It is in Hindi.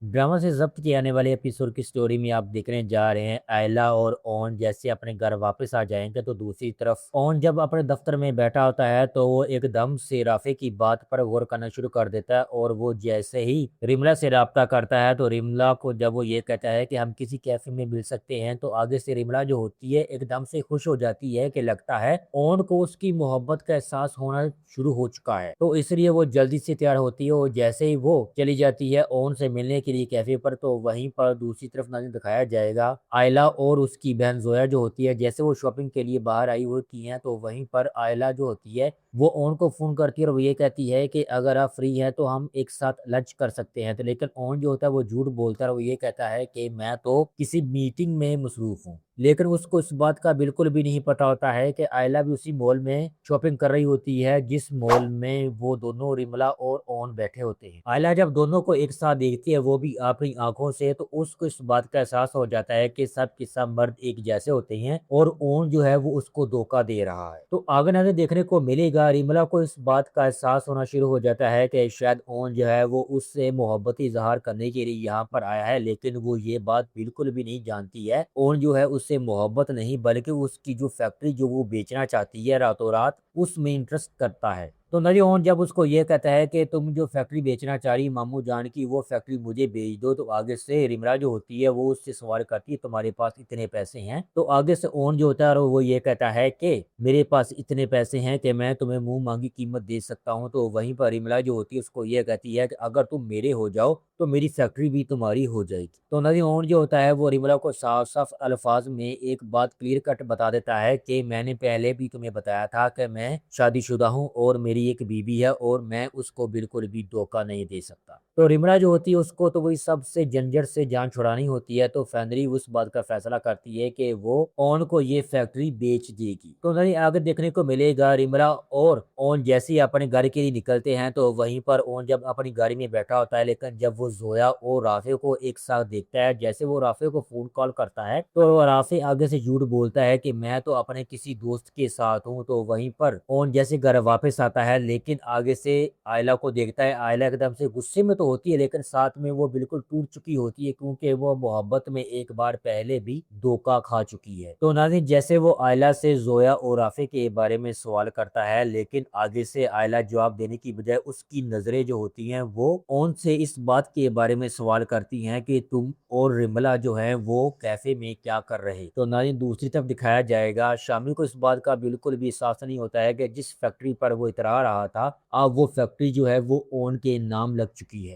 ड्रामा से ज़ब्त किए आने वाले एपिसोड की स्टोरी में आप देखने जा रहे हैं आयला और ओन जैसे अपने घर वापस आ जाएंगे तो दूसरी तरफ ओन जब अपने दफ्तर में बैठा होता है तो वो एकदम से राफे की बात पर गौर करना शुरू कर देता है और वो जैसे ही रिमला से रब्ता करता है तो रिमला को जब वो ये कहता है कि हम किसी कैफे में मिल सकते हैं तो आगे से रिमला जो होती है एकदम से खुश हो जाती है कि लगता है ओन को उसकी मोहब्बत का एहसास होना शुरू हो चुका है। तो इसलिए वो जल्दी से तैयार होती है और जैसे ही वो चली जाती है ओन से मिलने के लिए कैफे पर तो वहीं पर दूसरी तरफ नाज़िम दिखाया जाएगा आयला और उसकी बहन जोया जो होती है। जैसे वो शॉपिंग के लिए बाहर आई होती हैं तो वहीं पर आयला जो होती है वो ओन को फोन करती है और वो ये कहती है कि अगर आप फ्री हैं तो हम एक साथ लंच कर सकते हैं। तो लेकिन ओन जो होता है वो झूठ बोलता है और वो ये कहता है कि मैं तो किसी मीटिंग में मसरूफ हूँ। लेकिन उसको इस बात का बिल्कुल भी नहीं पता होता है कि आयला भी उसी मॉल में शॉपिंग कर रही होती है जिस मॉल में वो दोनों रिमला और ओन बैठे होते हैं। आयला जब दोनों को एक साथ देखती है वो भी अपनी आंखों से तो उसको इस बात का एहसास हो जाता है कि सब के सब मर्द एक जैसे होते हैं और ओन जो है वो उसको धोखा दे रहा है। तो आगे नाज़िम देखने को मिलेगा रिमला को इस बात का एहसास होना शुरू हो जाता है कि शायद ओन जो है वो उससे मोहब्बत इजहार करने के लिए यहाँ पर आया है, लेकिन वो ये बात बिल्कुल भी नहीं जानती है ओन जो है उससे मोहब्बत नहीं बल्कि उसकी जो फैक्ट्री जो वो बेचना चाहती है रातों रात उसमें इंटरेस्ट करता है। तो नरीन जब उसको ये कहता है कि तुम जो फैक्ट्री बेचना चाह रही मामू जान की वो फैक्ट्री मुझे बेच दो तो आगे से रिमरा जो होती है वो उससे सवाल करती है तुम्हारे पास इतने पैसे हैं। तो आगे से ओन जो होता है वो ये कहता है कि मेरे पास इतने पैसे हैं कि मैं तुम्हें मुंह मांगी कीमत दे सकता हूँ। तो वहीं पर रिमला जो होती है उसको ये कहती है कि अगर तुम मेरे हो जाओ तो मेरी फैक्ट्री भी तुम्हारी हो जाएगी। तो नदीम ओन जो होता है वो रिमला को साफ साफ अल्फाज में एक बात क्लियर कट बता देता है कि मैंने पहले भी तुम्हें बताया था कि मैं शादीशुदा हूँ और मेरी एक बीवी है और मैं उसको बिल्कुल भी धोखा नहीं दे सकता। तो रिमला जो होती है उसको तो वही सबसे झंझट से जान छुड़ानी होती है। तो फैंदरी उस बात का फैसला करती है कि वो ओन को ये फैक्ट्री बेच देगी। तो नहीं आगे देखने को मिलेगा रिमला और ओन जैसे ही अपने घर के लिए निकलते हैं तो वहीं पर ओन जब अपनी गाड़ी में बैठा होता है लेकिन जब वो जोया और राफे को एक साथ देखता है जैसे वो राफे को फोन कॉल करता है तो राफे आगे से झूठ बोलता है कि मैं तो अपने किसी दोस्त के साथ हूँ। तो वहीं पर ओन जैसे घर वापस आता है लेकिन आगे से आयला को देखता है। आयला एकदम से गुस्से में तो होती है लेकिन साथ में वो बिल्कुल टूट चुकी होती है क्योंकि वो मोहब्बत में एक बार पहले भी धोखा खा चुकी है। तो नाज़रीन जैसे वो आयला से जोया और राफे के बारे में सवाल करता है लेकिन आगे से आयला जवाब देने की बजाय उसकी नजरें जो होती हैं वो ओन से इस बात के बारे में सवाल करती हैं कि तुम और रिमला जो है वो कैफे में क्या कर रहे। तो नाज़रीन दूसरी तरफ दिखाया जाएगा शामी को इस बात का बिल्कुल भी एहसास नहीं होता है कि जिस फैक्ट्री पर वो इतरा रहा था अब वो फैक्ट्री जो है वो ओन के नाम लग चुकी है।